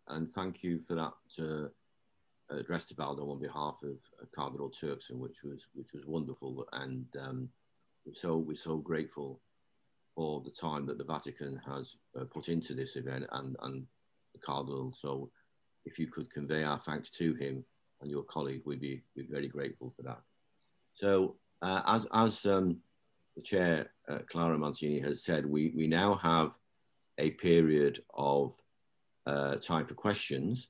and thank you for that address to Tebaldo on behalf of Cardinal Turkson, which was wonderful, and we're so grateful for the time that the Vatican has put into this event and the Cardinal. So if you could convey our thanks to him and your colleague, we'd be very grateful for that. So as the Chair, Clara Mancini, has said, we now have a period of time for questions.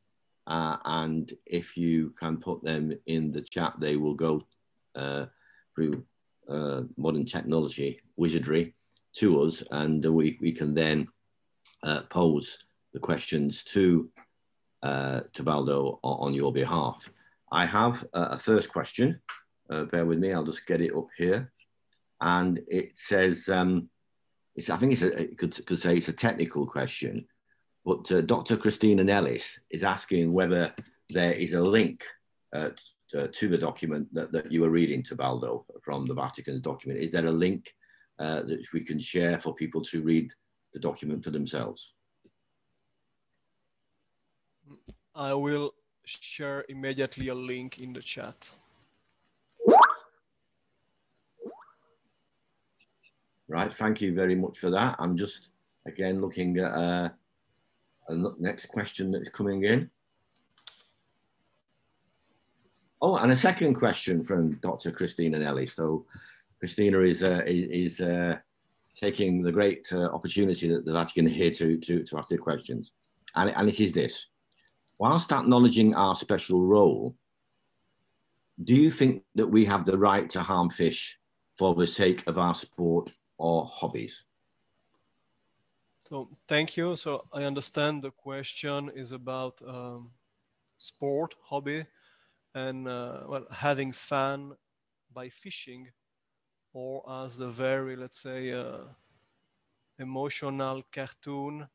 And if you can put them in the chat, they will go through modern technology, wizardry, to us, and we can then pose the questions to Tebaldo on your behalf. I have a first question. Bear with me, I'll just get it up here. And it says, I think it could say it's a technical question, but Dr. Christina Nellis is asking whether there is a link to the document that you were reading, Tebaldo, from the Vatican document. Is there a link that we can share for people to read the document for themselves? I will share immediately a link in the chat. Right, thank you very much for that. I'm just, again, looking at a next question that's coming in. Oh, and a second question from Dr. Christina Nelly. So Christina is taking the great opportunity that the Vatican here to ask the questions. And it is this: whilst acknowledging our special role, do you think that we have the right to harm fish for the sake of our sport or hobbies? So thank you. So I understand the question is about sport, hobby, and well, having fun by fishing, or as the very, let's say, emotional cartoon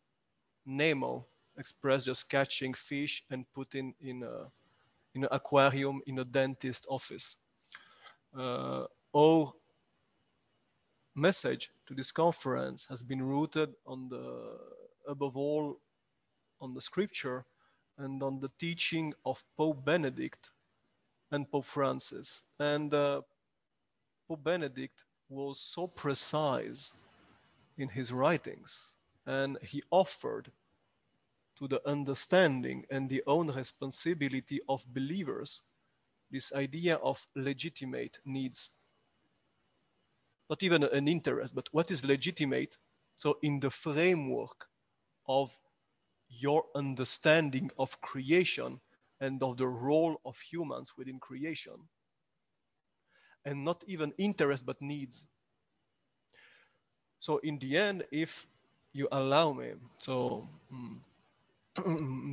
Nemo expressed, just catching fish and putting in an aquarium in a dentist office. Our message to this conference has been rooted on above all, on the scripture and on the teaching of Pope Benedict and Pope Francis. And Pope Benedict was so precise in his writings, and he offered to the understanding and the own responsibility of believers this idea of legitimate needs. Not even an interest, but what is legitimate? So in the framework of your understanding of creation and of the role of humans within creation. And not even interest, but needs. So in the end, if you allow me, so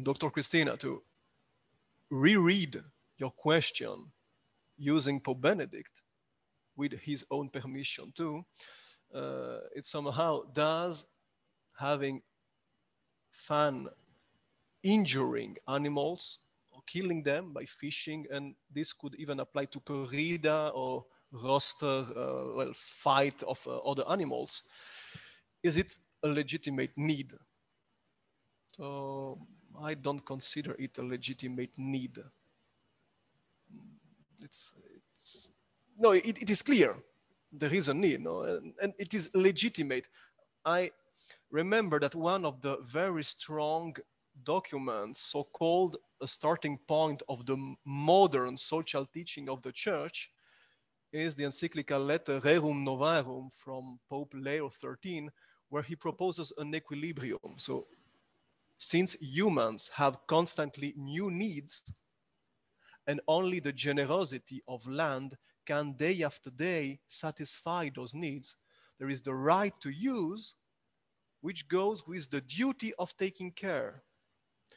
Dr. Christina, to reread your question using Pope Benedict with his own permission too, it somehow does having fun injuring animals or killing them by fishing, and this could even apply to corrida or roster, well, fight of other animals. Is it a legitimate need? So I don't consider it a legitimate need. No, it is clear there is a need, no? And it is legitimate. I remember that one of the very strong documents, so-called a starting point of the modern social teaching of the Church, is the encyclical letter Rerum Novarum from Pope Leo XIII, where he proposes an equilibrium. So since humans have constantly new needs, and only the generosity of land can day after day satisfy those needs, there is the right to use, which goes with the duty of taking care.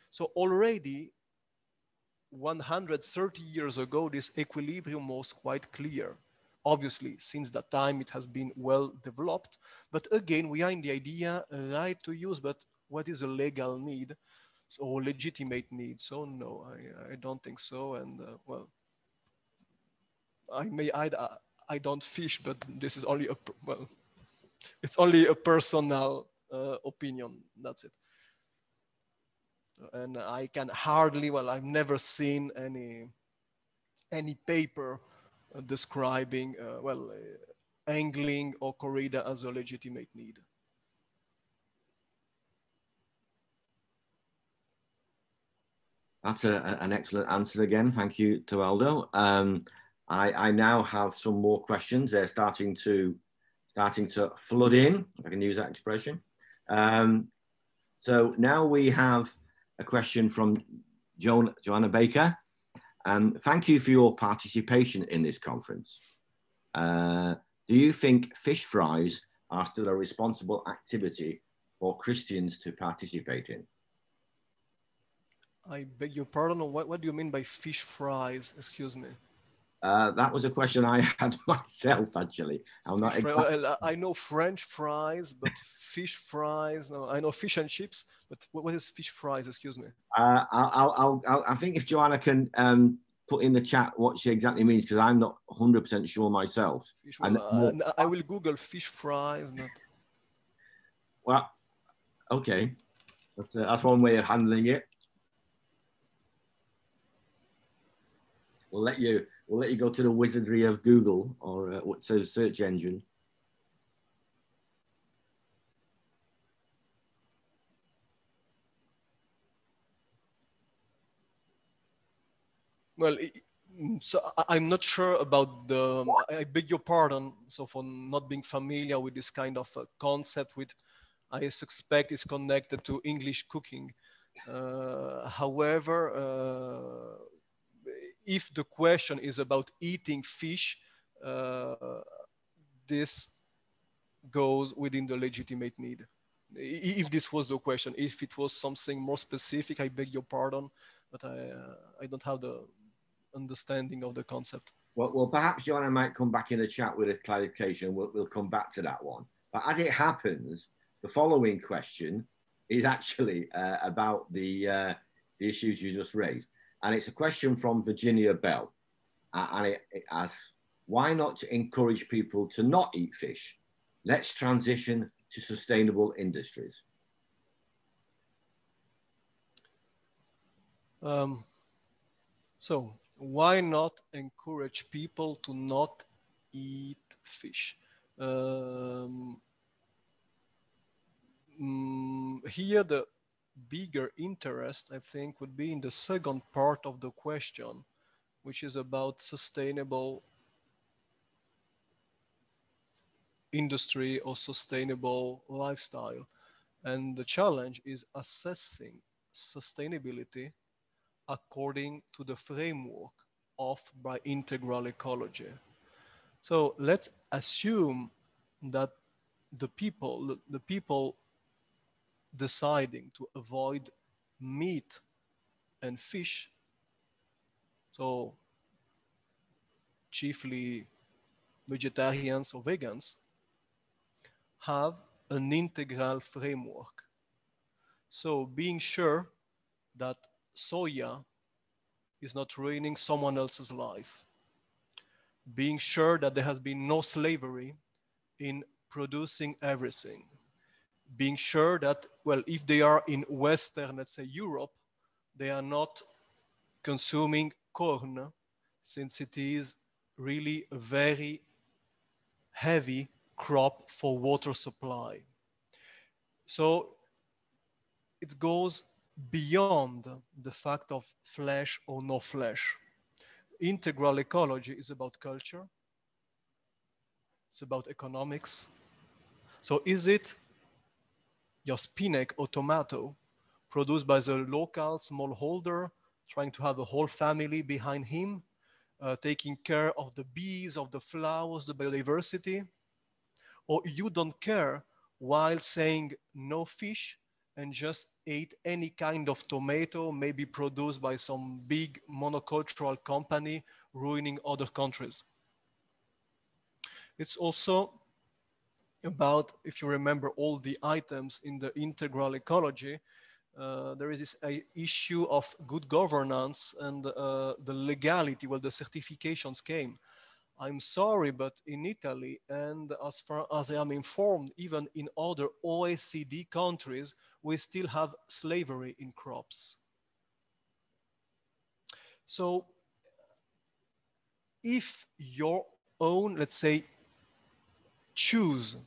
So already 130 years ago, this equilibrium was quite clear. Obviously, since that time, it has been well developed. But again, we are in the idea, right to use, but what is a legal need? So legitimate need. So no, I don't think so. And well, I don't fish, but this is only it's only a personal opinion. That's it. And I can hardly, well, I've never seen any paper describing, angling or corrida as a legitimate need. That's an excellent answer again. Thank you, Tebaldo. I now have some more questions. They're starting to flood in, if I can use that expression. So now we have a question from Joanna Baker. Thank you for your participation in this conference. Do you think fish fries are still a responsible activity for Christians to participate in? I beg your pardon, what do you mean by fish fries? Excuse me. That was a question I had myself, actually. I know French fries, but fish fries, no, I know fish and chips, but what is fish fries? Excuse me. I think if Joanna can put in the chat what she exactly means, because I'm not 100% sure myself. I will Google fish fries. But... Well, okay. That's one way of handling it. We'll let you go to the wizardry of Google or what says search engine. Well, so I'm not sure about the. I beg your pardon. So for not being familiar with this kind of concept, which I suspect is connected to English cooking. However, if the question is about eating fish, this goes within the legitimate need. If this was the question, if it was something more specific, I beg your pardon, but I don't have the understanding of the concept. Well, perhaps Joanna might come back in the chat with a clarification. We'll come back to that one. But as it happens, the following question is actually about the issues you just raised. And it's a question from Virginia Bell. And it asks, why not encourage people to not eat fish? Let's transition to sustainable industries. So why not encourage people to not eat fish? Here the bigger interest, I think, would be in the second part of the question, which is about sustainable industry or sustainable lifestyle. And the challenge is assessing sustainability according to the framework offered by integral ecology. So let's assume that the people deciding to avoid meat and fish, so chiefly vegetarians or vegans, have an integral framework. So being sure that soya is not ruining someone else's life, being sure that there has been no slavery in producing everything, being sure that, well, if they are in Western, let's say Europe, they are not consuming corn, since it is really a very heavy crop for water supply. So it goes beyond the fact of flesh or no flesh. Integral ecology is about culture. It's about economics. So is it your spinach or tomato produced by the local smallholder, trying to have a whole family behind him, taking care of the bees, of the flowers, the biodiversity? Or you don't care while saying no fish and just ate any kind of tomato, maybe produced by some big monocultural company ruining other countries? It's also about, if you remember all the items in the integral ecology, there is this issue of good governance and the legality where the certifications came. I'm sorry, but in Italy, and as far as I am informed, even in other OECD countries, we still have slavery in crops. So if your own, let's say, choice,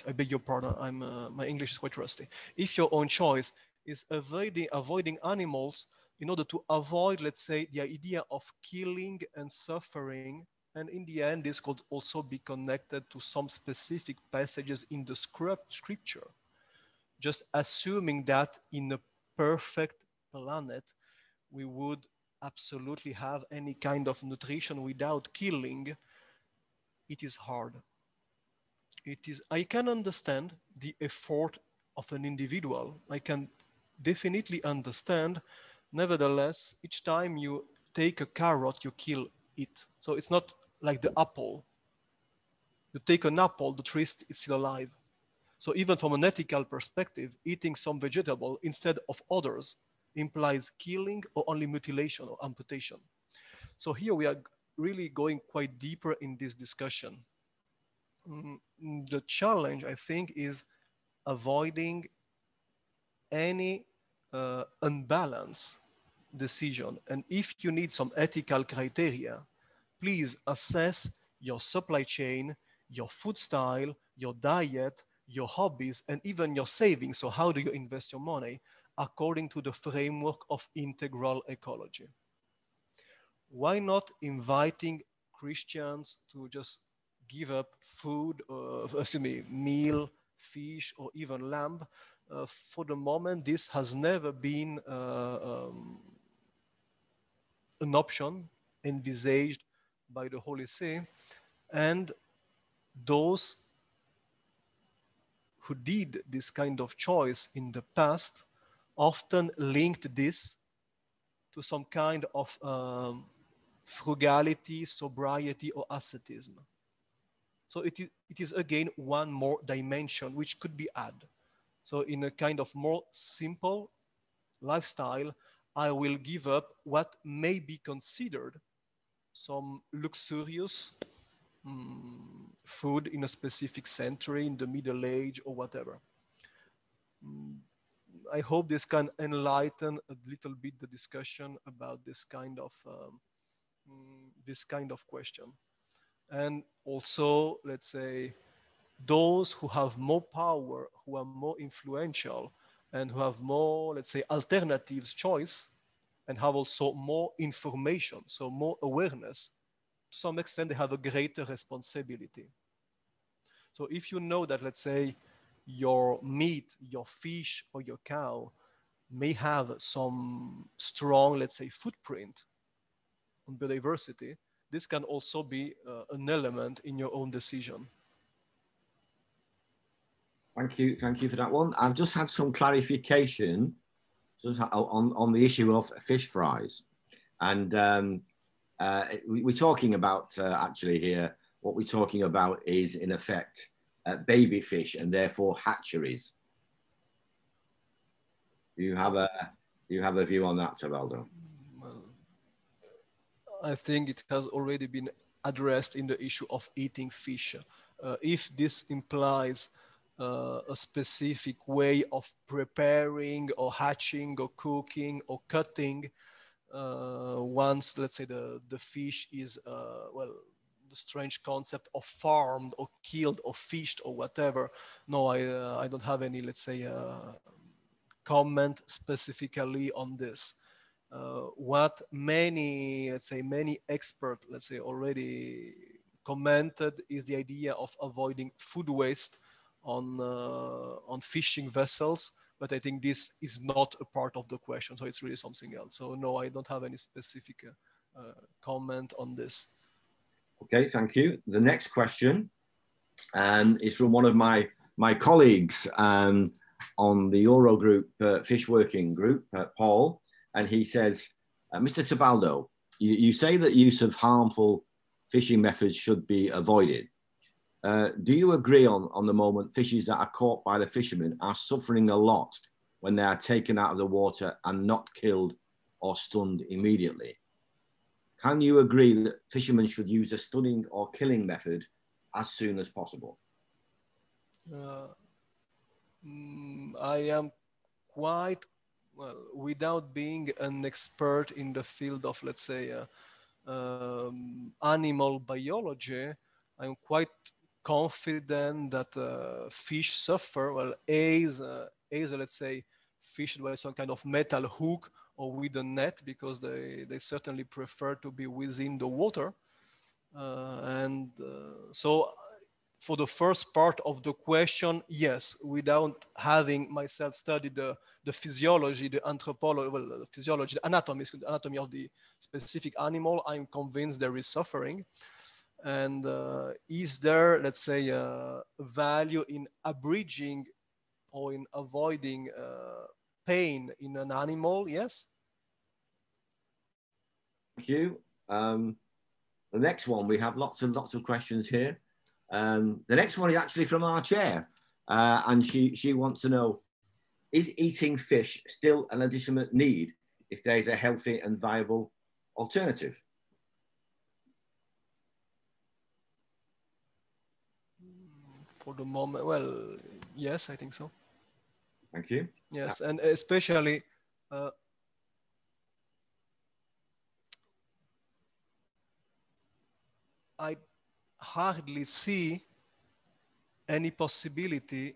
I beg your pardon, my English is quite rusty. If your own choice is avoiding animals in order to avoid, let's say, the idea of killing and suffering, and in the end, this could also be connected to some specific passages in the scripture, just assuming that in a perfect planet, we would absolutely have any kind of nutrition without killing, it is hard. I can understand the effort of an individual. I can definitely understand. Nevertheless, each time you take a carrot, you kill it. So it's not like the apple. You take an apple, the tree is still alive. So even from an ethical perspective, eating some vegetable instead of others implies killing or only mutilation or amputation. So here we are really going quite deeper in this discussion. The challenge, I think, is avoiding any unbalanced decision. And if you need some ethical criteria, please assess your supply chain, your food style, your diet, your hobbies, and even your savings. So how do you invest your money according to the framework of integral ecology? Why not inviting Christians to just give up food, meal, fish, or even lamb? For the moment, this has never been an option envisaged by the Holy See, and those who did this kind of choice in the past often linked this to some kind of frugality, sobriety, or asceticism. So it is again one more dimension which could be added. So in a kind of more simple lifestyle, I will give up what may be considered some luxurious food in a specific century, in the Middle Age or whatever. I hope this can enlighten a little bit the discussion about this kind of question. And also, let's say, those who have more power, who are more influential, and who have more, let's say, alternatives choice, and have also more information, so more awareness, to some extent they have a greater responsibility. So if you know that, let's say, your meat, your fish, or your cow may have some strong, let's say, footprint on biodiversity, this can also be an element in your own decision. Thank you for that one. I've just had some clarification on the issue of fish fries, and we're talking about actually here. What we're talking about is in effect baby fish and therefore hatcheries. Do you have a view on that, Tebaldo? Well, I think it has already been addressed in the issue of eating fish. If this implies a specific way of preparing or hatching or cooking or cutting, once, let's say, the fish is, well, the strange concept of farmed or killed or fished or whatever. No, I don't have any, let's say, comment specifically on this. What many, let's say, many experts, let's say, already commented is the idea of avoiding food waste on fishing vessels. But I think this is not a part of the question, so it's really something else. So no, I don't have any specific comment on this. Okay, thank you. The next question is from one of my colleagues on the Eurogroup Fish Working Group, Paul, and he says, Mr. Tebaldo, you say that use of harmful fishing methods should be avoided. Do you agree on the moment fishes that are caught by the fishermen are suffering a lot when they are taken out of the water and not killed or stunned immediately? can you agree that fishermen should use a stunning or killing method as soon as possible? I am quite, well, without being an expert in the field of, let's say, animal biology, I'm quite confident that fish suffer. Well, let's say, fished by some kind of metal hook or with a net, because they certainly prefer to be within the water. So for the first part of the question, yes, without having myself studied the physiology, the anthropology, well, the physiology, the anatomy of the specific animal, I'm convinced there is suffering. And is there, let's say, a value in abridging or in avoiding pain in an animal? Yes. Thank you. The next one, we have lots of questions here. The next one is actually from our chair, and she wants to know, is eating fish still a legitimate need if there is a healthy and viable alternative? For the moment, well, yes, I think so. Thank you. Yes, and especially I hardly see any possibility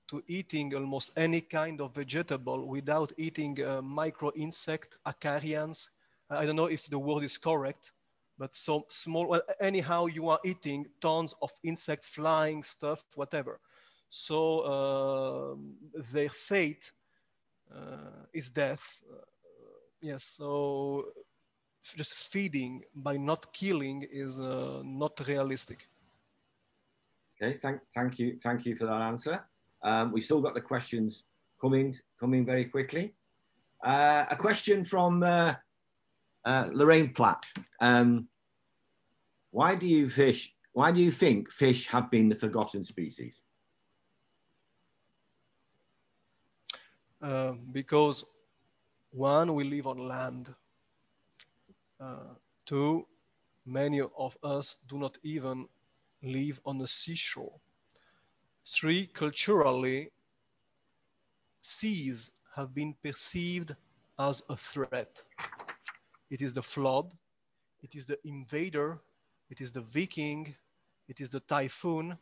to eating almost any kind of vegetable without eating micro insect, acarians. I don't know if the word is correct, but some small, well, anyhow, you are eating tons of insect, flying stuff, whatever. So their fate is death. Yes, so just feeding by not killing is not realistic. Okay, thank you for that answer. We still got the questions coming very quickly. A question from Lorraine Platt. Why do you think fish have been the forgotten species? Because one, we live on land. Two, many of us do not even live on the seashore. Three, culturally, seas have been perceived as a threat. It is the flood, it is the invader, it is the Viking, it is the typhoon.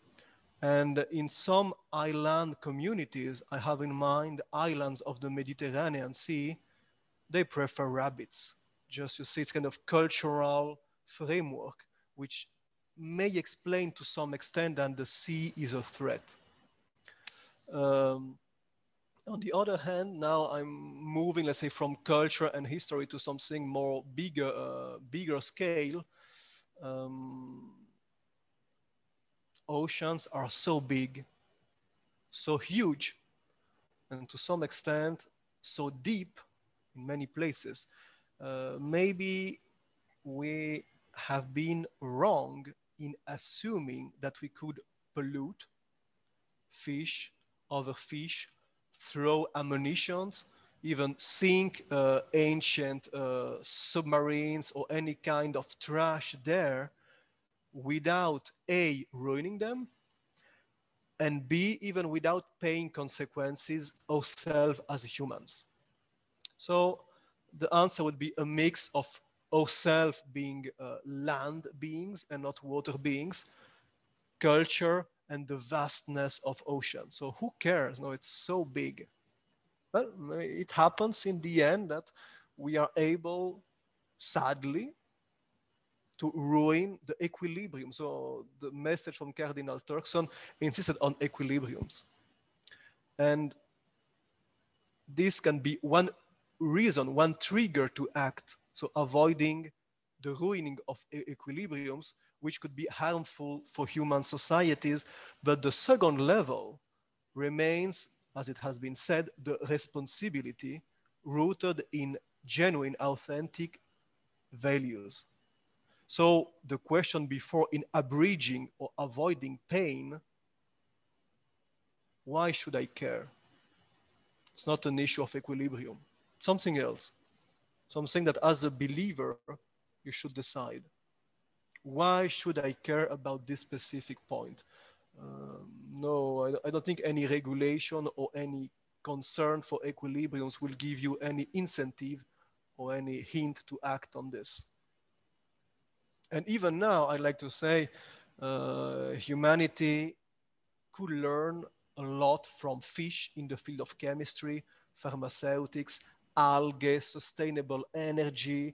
And in some island communities, I have in mind islands of the Mediterranean Sea, they prefer rabbits. Just, you see, it's kind of cultural framework, which may explain to some extent that the sea is a threat. On the other hand, now I'm moving, let's say, from culture and history to something more bigger scale. Oceans are so big, so huge, and to some extent so deep in many places. Maybe we have been wrong in assuming that we could pollute, fish, overfish, throw ammunitions, even sink ancient submarines or any kind of trash there without A, ruining them, and B, even without paying consequences ourselves as humans. So the answer would be a mix of ourselves being land beings and not water beings, culture, and the vastness of ocean. So who cares? No, it's so big. Well, it happens in the end that we are able, sadly, to ruin the equilibrium. So the message from Cardinal Turkson insisted on equilibriums. And this can be one reason, one trigger to act. So avoiding the ruining of equilibriums, which could be harmful for human societies. But the second level remains, as it has been said, the responsibility rooted in genuine, authentic values. So the question before, in abridging or avoiding pain, why should I care? It's not an issue of equilibrium. It's something else. Something that as a believer, you should decide. Why should I care about this specific point? No, I don't think any regulation or any concern for equilibriums will give you any incentive or any hint to act on this. And even now, I'd like to say humanity could learn a lot from fish in the field of chemistry, pharmaceutics, algae, sustainable energy,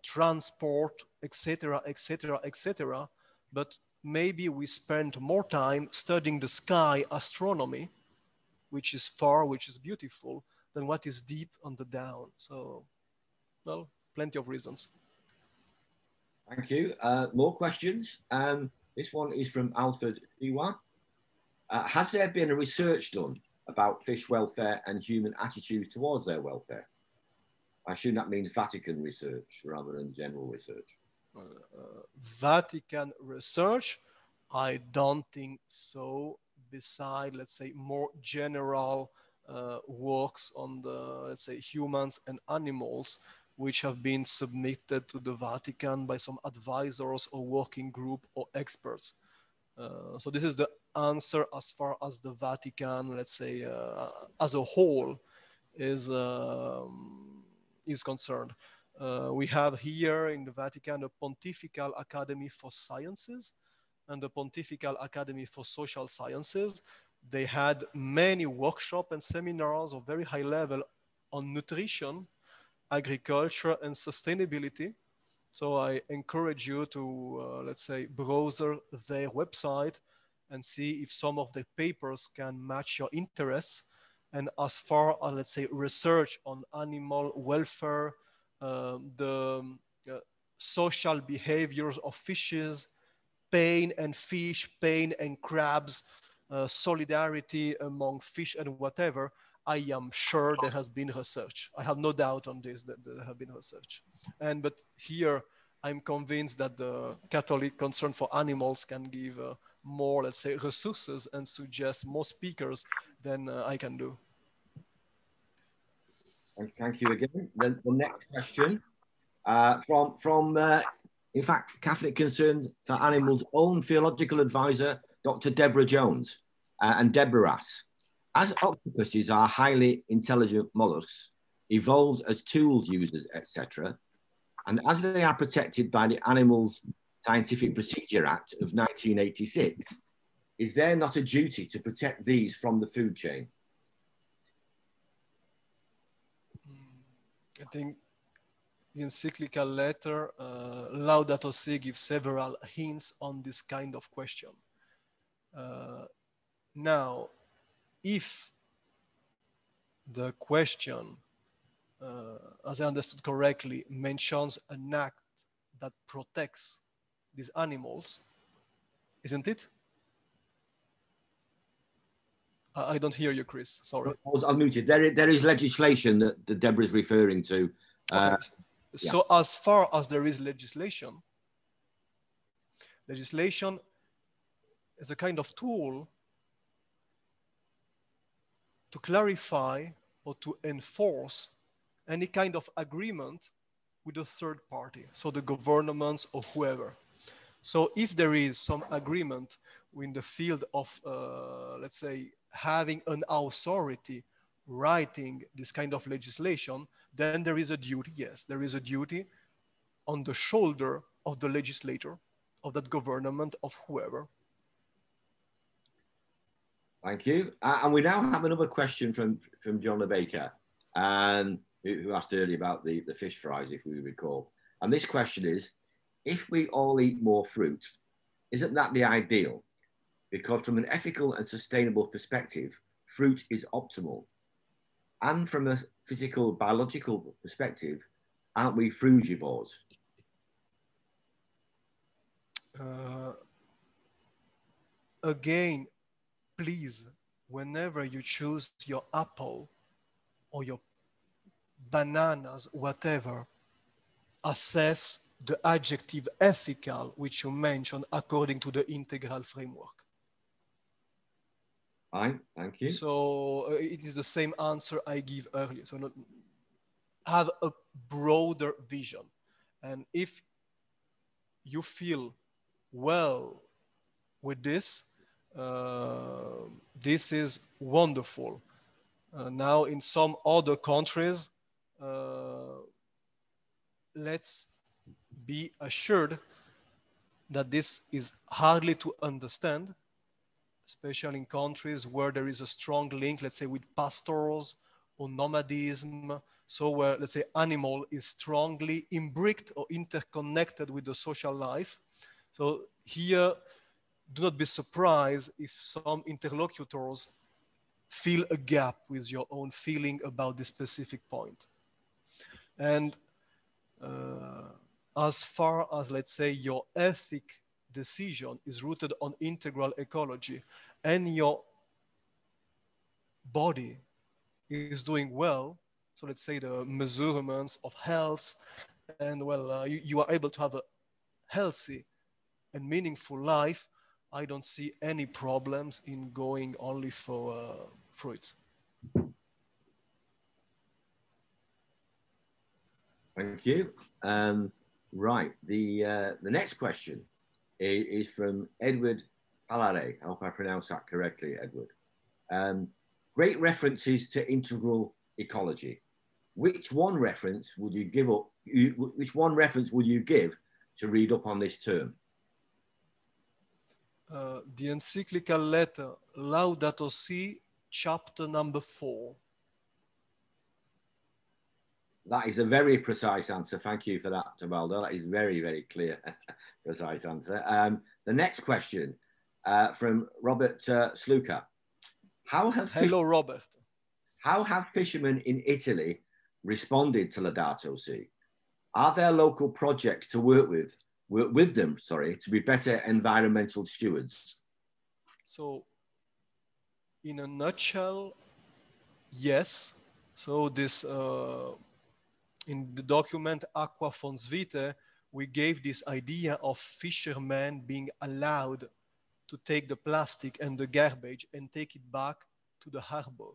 transport, etc., etc., etc. But maybe we spend more time studying the sky, astronomy, which is far, which is beautiful, than what is deep on the down. So, well, plenty of reasons. Thank you. More questions. This one is from Alfred Iwan. Has there been a research done about fish welfare and human attitudes towards their welfare? I assume that means Vatican research rather than general research. Vatican research, I don't think so. Beside, let's say, more general works on the, let's say, humans and animals, which have been submitted to the Vatican by some advisors or working group or experts. So this is the answer as far as the Vatican, let's say, as a whole is concerned. We have here in the Vatican a Pontifical Academy for Sciences and the Pontifical Academy for Social Sciences. They had many workshops and seminars of very high level on nutrition, agriculture, and sustainability. So I encourage you to, let's say, browse their website and see if some of the papers can match your interests. And as far as, let's say, research on animal welfare, the social behaviors of fishes, pain and fish, pain and crabs, solidarity among fish and whatever, I am sure there has been research. I have no doubt on this, that there have been research. But here, I'm convinced that the Catholic concern for animals can give more, let's say, resources and suggest more speakers than I can do. Thank you again. The next question from in fact, Catholic Concern for Animals' own theological advisor, Dr. Deborah Jones, and Deborah asks, as octopuses are highly intelligent mollusks, evolved as tools users, etc., and as they are protected by the Animals Scientific Procedure Act of 1986, is there not a duty to protect these from the food chain? I think the encyclical letter Laudato Si gives several hints on this kind of question. Now, if the question, as I understood correctly, mentions an act that protects these animals, isn't it? I don't hear you, Chris. Sorry. I'm muted. There is legislation that Deborah is referring to. Okay. So as far as there is legislation is a kind of tool to clarify or to enforce any kind of agreement with a third party, so the governments or whoever. So if there is some agreement in the field of, let's say, having an authority writing this kind of legislation, then there is a duty, yes, there is a duty on the shoulder of the legislator, of that government, of whoever. Thank you. And we now have another question from John Baker, who asked earlier about the fish fries, if we recall. And this question is, if we all eat more fruit, isn't that the ideal? Because from an ethical and sustainable perspective, fruit is optimal. And from a physical, biological perspective, aren't we frugivores? Again, please, whenever you choose your apple or your bananas, whatever, assess the adjective ethical, which you mentioned according to the integral framework. Fine, thank you. So it is the same answer I give earlier. So have a broader vision. And if you feel well with this, this is wonderful. Now, in some other countries, let's be assured that this is hardly to understand, especially in countries where there is a strong link, let's say, with pastors or nomadism. So where, let's say, animal is strongly imbricked or interconnected with the social life. So here, do not be surprised if some interlocutors fill a gap with your own feeling about this specific point. And as far as, let's say, your ethic decision is rooted on integral ecology and your body is doing well, so let's say the measurements of health, and well, you are able to have a healthy and meaningful life, I don't see any problems in going only for fruits. Thank you. Right. The next question is from Edward Palare. I hope I pronounced that correctly, Edward. Great references to integral ecology. Which one reference would you give up? Which one reference would you give to read up on this term? The encyclical letter Laudato Si, chapter number 4. That is a very precise answer. Thank you for that, Tebaldo. That is very, very clear, precise answer. The next question from Robert Sluka. Hello, Robert. How have fishermen in Italy responded to Laudato Si? Are there local projects to work with them, to be better environmental stewards? So, in a nutshell, yes. So this, in the document Aqua Fons Vitae, we gave this idea of fishermen being allowed to take the plastic and the garbage and take it back to the harbor.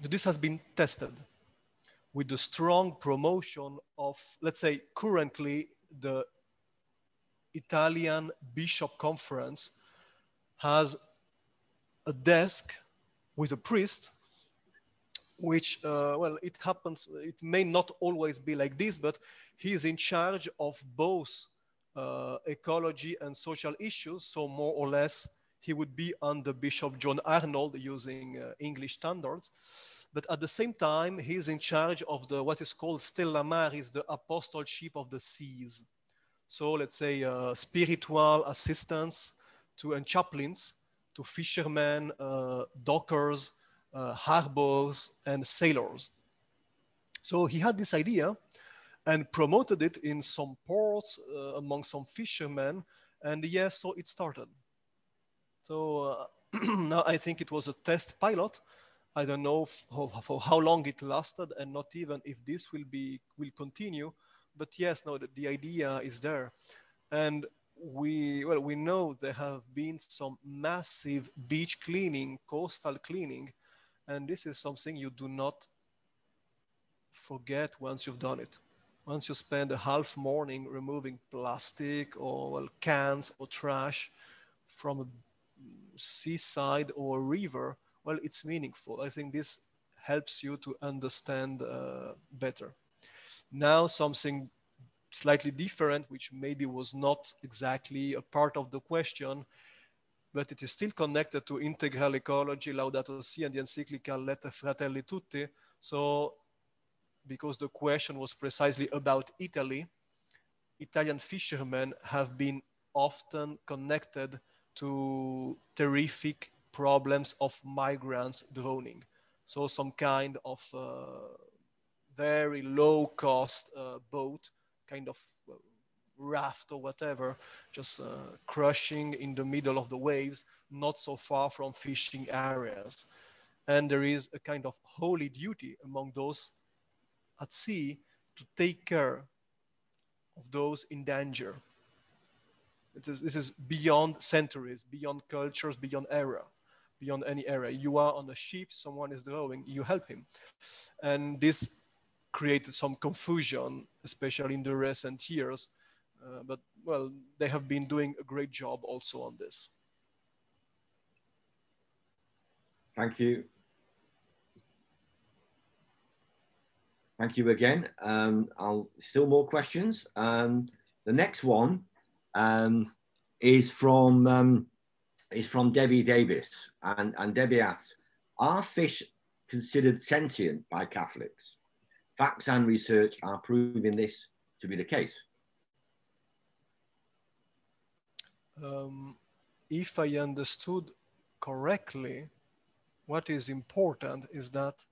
This has been tested with the strong promotion of, let's say, currently the Italian Bishop Conference has a desk with a priest, which, well, it happens, it may not always be like this, but he is in charge of both ecology and social issues. So more or less, he would be under Bishop John Arnold using English standards. But at the same time, he is in charge of the what is called Stella Maris, the apostleship of the seas. So let's say spiritual assistants and chaplains to fishermen, dockers, harbors, and sailors. So he had this idea and promoted it in some ports among some fishermen, and yes, so it started. So now I think it was a test pilot. I don't know for how long it lasted, and not even if this will continue. But yes, no, the idea is there, and we know there have been some massive beach cleaning, coastal cleaning, and this is something you do not forget once you've done it. Once you spend a half morning removing plastic or cans or trash from a seaside or a river, well, it's meaningful. I think this helps you to understand better. Now something slightly different, which maybe was not exactly a part of the question, but it is still connected to integral ecology, Laudato Si, and the encyclical Letter Fratelli Tutti. So, because the question was precisely about Italy, Italian fishermen have been often connected to terrific problems of migrants drowning. So some kind of very low cost boat, kind of raft or whatever, just crushing in the middle of the waves, not so far from fishing areas. And there is a kind of holy duty among those at sea to take care of those in danger. This is beyond centuries, beyond cultures, beyond era, beyond any era. You are on a ship, someone is drowning, you help him. And this created some confusion, especially in the recent years. But well, they have been doing a great job also on this. Thank you. Thank you again. Still more questions. The next one is from Debbie Davis, and Debbie asks, are fish considered sentient by Catholics? Facts and research are proving this to be the case. If I understood correctly, what is important is that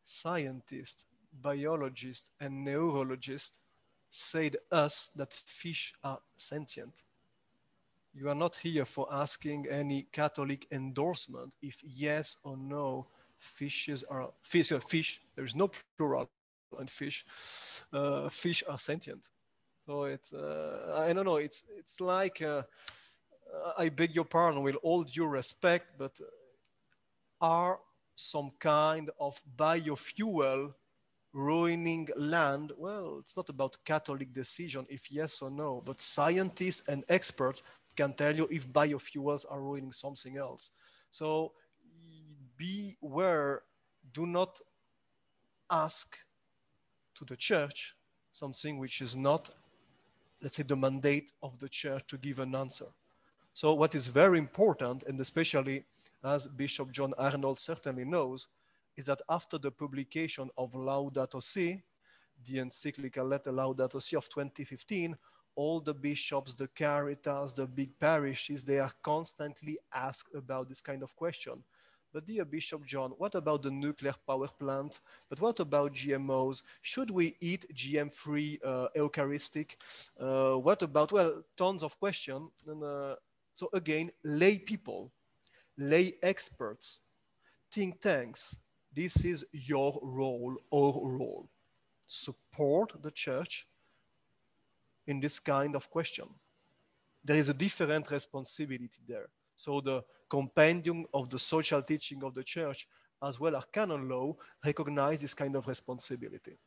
scientists, biologists, and neurologists said us that fish are sentient. You are not here for asking any Catholic endorsement if yes or no fishes are fish. There is no plural in fish. Fish are sentient. So it's I don't know. It's like I beg your pardon with all due respect, but are some kind of biofuel ruining land? Well, it's not about Catholic decision if yes or no, but scientists and experts can tell you if biofuels are ruining something else. So beware, do not ask to the church something which is not, let's say, the mandate of the church to give an answer. So what is very important, and especially as Bishop John Arnold certainly knows, is that after the publication of Laudato Si, the encyclical letter Laudato Si of 2015, all the bishops, the caritas, the big parishes, they are constantly asked about this kind of question. But dear Bishop John, what about the nuclear power plant? But what about GMOs? Should we eat GM-free Eucharistic? What about, well, tons of questions. And so again, lay people, lay experts, think tanks, this is your role, our role. Support the church in this kind of question. There is a different responsibility there. So the compendium of the social teaching of the church, as well as canon law, recognize this kind of responsibility.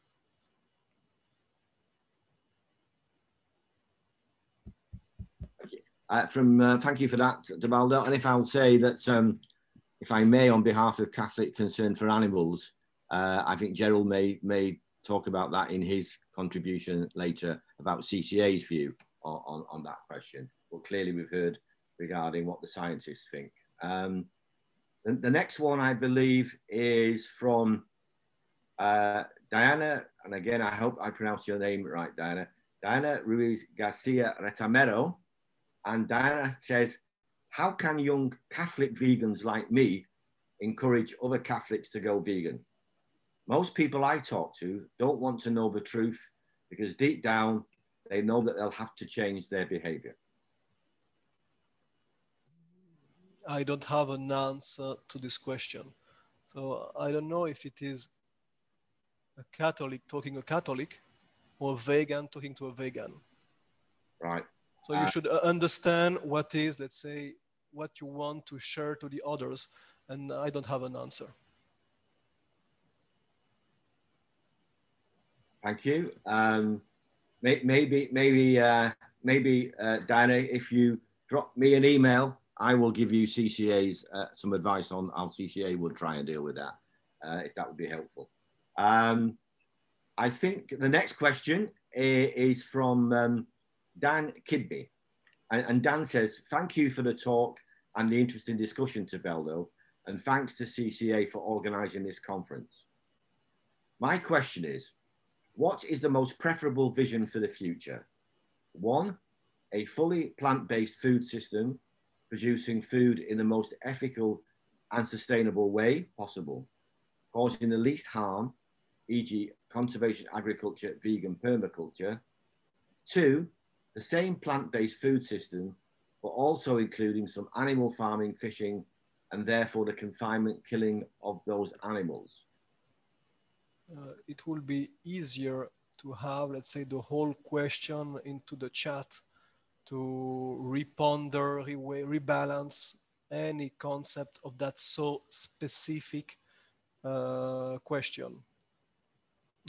Thank you for that, Tebaldo. And if I'll say that, if I may, on behalf of Catholic Concern for Animals, I think Gerald may talk about that in his contribution later about CCA's view on that question. But clearly we've heard regarding what the scientists think. The next one, I believe, is from Diana, and again, I hope I pronounced your name right, Diana. Diana Ruiz Garcia Retamero. And Diana says, how can young Catholic vegans like me encourage other Catholics to go vegan? Most people I talk to don't want to know the truth because deep down, they know that they'll have to change their behavior. I don't have an answer to this question. So I don't know if it is a Catholic talking a Catholic or a vegan talking to a vegan. Right. So you should understand what is, let's say, what you want to share to the others, and I don't have an answer. Thank you. Maybe, Diana, if you drop me an email, I will give you CCA's some advice on how CCA would try and deal with that, if that would be helpful. I think the next question is from Dan Kidby. And Dan says, thank you for the talk and the interesting discussion, Tebaldo, and thanks to CCA for organizing this conference. My question is, what is the most preferable vision for the future? 1, a fully plant-based food system producing food in the most ethical and sustainable way possible, causing the least harm, e.g. conservation agriculture, vegan permaculture. 2, the same plant-based food system, but also including some animal farming, fishing, and therefore the confinement, killing of those animals. It will be easier to have, let's say, the whole question into the chat to reponder, rebalance any concept of that so specific question.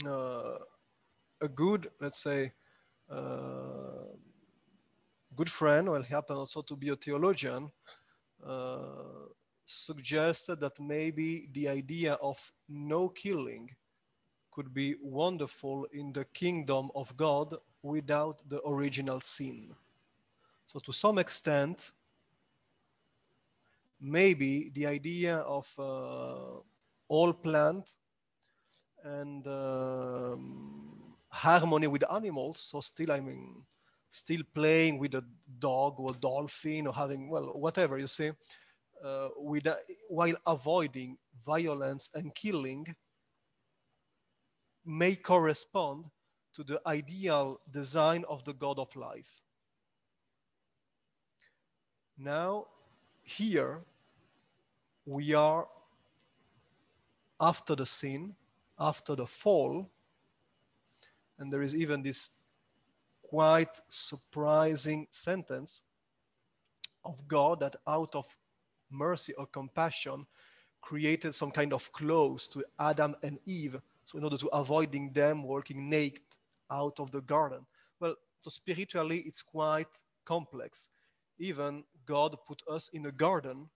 a good, let's say, good friend, well, he happened also to be a theologian, suggested that maybe the idea of no killing could be wonderful in the kingdom of God without the original sin. So to some extent, maybe the idea of all plant and harmony with animals, so still, I mean, still playing with a dog or a dolphin or having, well, whatever, you see, while avoiding violence and killing, may correspond to the ideal design of the God of life. Now, here we are after the sin, after the fall, and there is even this quite surprising sentence of God that out of mercy or compassion created some kind of clothes to Adam and Eve, so in order to avoiding them walking naked out of the garden. Well, so spiritually it's quite complex. Even God put us in a garden,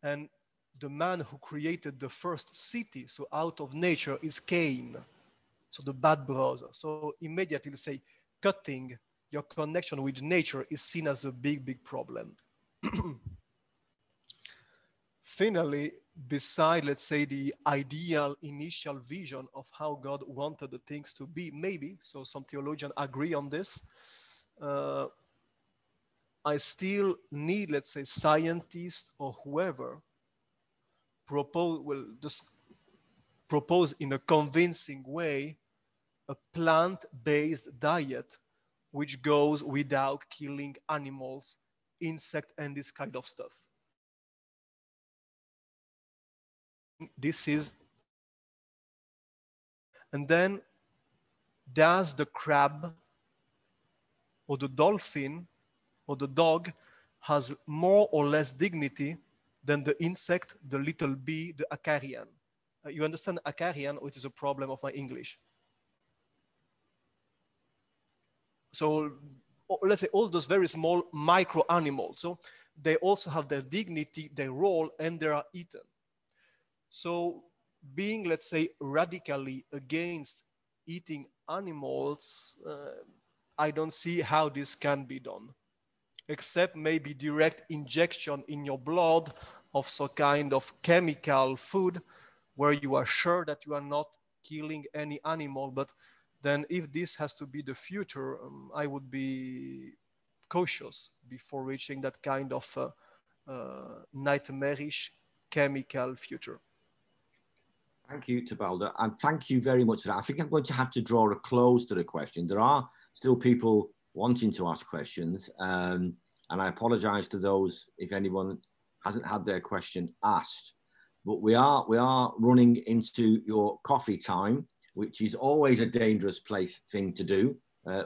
and the man who created the first city, so out of nature, is Cain, so the bad brother. So immediately say cutting your connection with nature is seen as a big problem. Finally, beside, let's say, the ideal initial vision of how God wanted the things to be, maybe, so some theologians agree on this, I still need, let's say, scientists or whoever propose in a convincing way a plant-based diet which goes without killing animals, insect, and this kind of stuff. This is, and then does the crab or the dolphin or the dog has more or less dignity than the insect, the little bee, the acarian? You understand acarian, which is a problem of my English. So let's say all those very small micro animals, so they also have their dignity, their role, and they are eaten. So being, let's say, radically against eating animals, I don't see how this can be done, except maybe direct injection in your blood of some kind of chemical food where you are sure that you are not killing any animal. But then if this has to be the future, I would be cautious before reaching that kind of nightmarish chemical future. Thank you, Tebaldo, and thank you very much for that. I think I'm going to have to draw a close to the question. There are still people wanting to ask questions, and I apologise to those if anyone hasn't had their question asked. But we are running into your coffee time, which is always a dangerous thing to do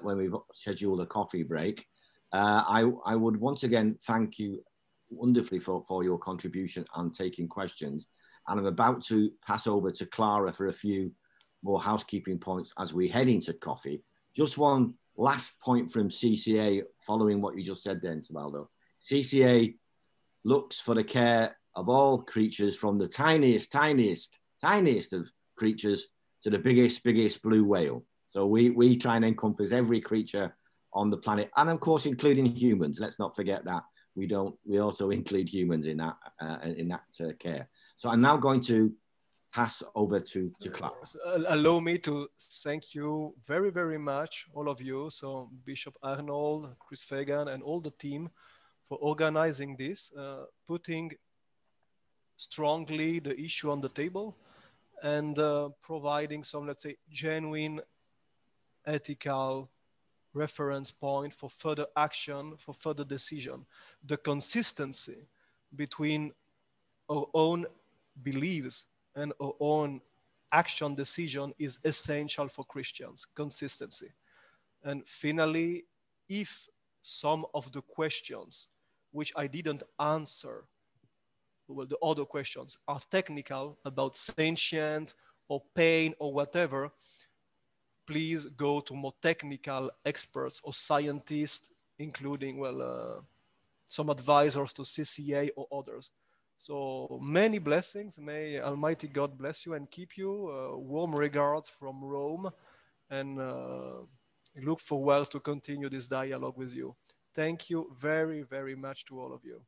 when we've scheduled a coffee break. I would once again thank you wonderfully for your contribution and taking questions. And I'm about to pass over to Clara for a few more housekeeping points as we head into coffee. Just one last point from CCA, following what you just said then, Tebaldo. CCA looks for the care of all creatures, from the tiniest of creatures to the biggest blue whale. So we try and encompass every creature on the planet, and of course, including humans. Let's not forget that we also include humans in that care. So I'm now going to pass over to Clara. Allow me to thank you very, very much, all of you. So Bishop Arnold, Chris Fagan, and all the team for organizing this, putting strongly the issue on the table, and providing some, let's say, genuine ethical reference point for further action, for further decision. The consistency between our own beliefs and our own action decision is essential for Christians, consistency. And finally, if some of the questions which I didn't answer, well, the other questions are technical about sentient or pain or whatever, please go to more technical experts or scientists, including, some advisors to CCA or others. So many blessings. May Almighty God bless you and keep you. Warm regards from Rome, and look forward to continue this dialogue with you. Thank you very, very much to all of you.